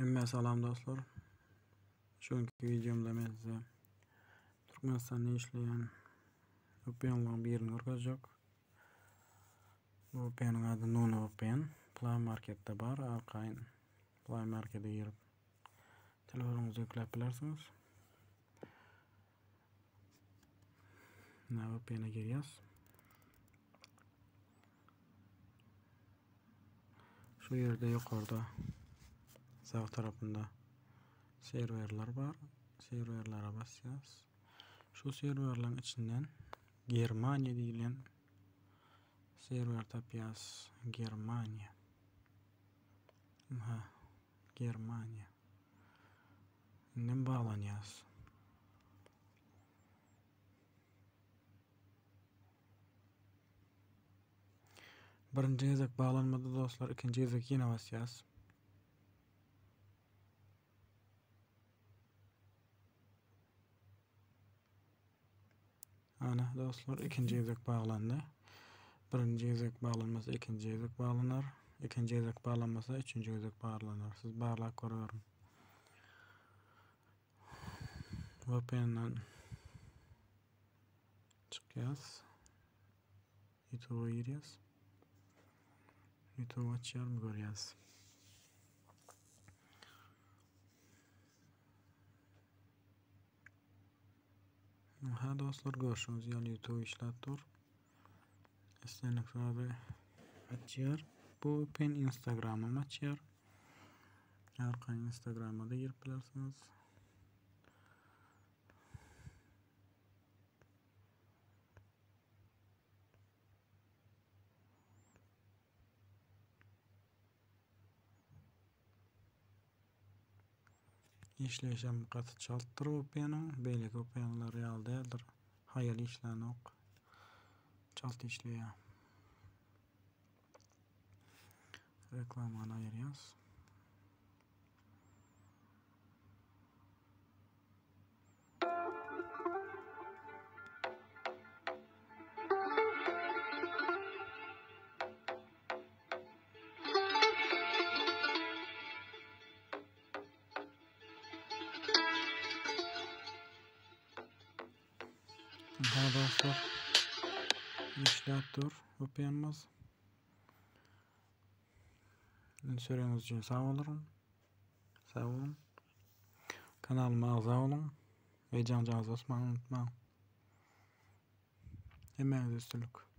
Hemme salam dostlar. Şonki videomda men size Türkmenistanda işleyen VPN'lardan birini görkezjek. Bu VPN'in adı Nunu VPN. Play Market'te bar. Arkayn Play Market'e girip telefonunuza yüklep bilersiniz. VPN'e giriyoruz. Şu yerde yukarıda sağ tarafında serverler var. Serverlere basıyoruz. Şu serverlerin içinden Germanya deyilen server tapıyoruz. Germanya. Germanya. Ne bağlanıyoruz? Birinci gezek bağlanmadı dostlar. İkinci gezek yine basıyoruz. Ana dostlar, ikinci gezek bağlandı. Birinci gezek bağlanmasa ikinci gezek bağlanır. İkinci gezek bağlanmasa üçüncü gezek bağlanır. Siz bağlak görüyorum. VPN'den çıkıyoruz. YouTube'a giriyoruz. YouTube açıyorum, görüyoruz. Dostlar, görüşürüz. Yani YouTube işlet dur. İstenek abi açıyor. Bu VPN Instagram'ım açıyor. Arkayn Instagram'a da girip bilersiniz. İşleşen katı çalttır VPN'in. Beylek VPN'ler real değildir. Hayal işleyen ok. Çalt işleyen. Reklamını ayırıyoruz. Dostlar, işlet dur VPN'imiz. Söylediğiniz için sağ olun. Sağ olun. Kanalıma abone olun. Ve canınızı unutmayın. Hemen üstünlük.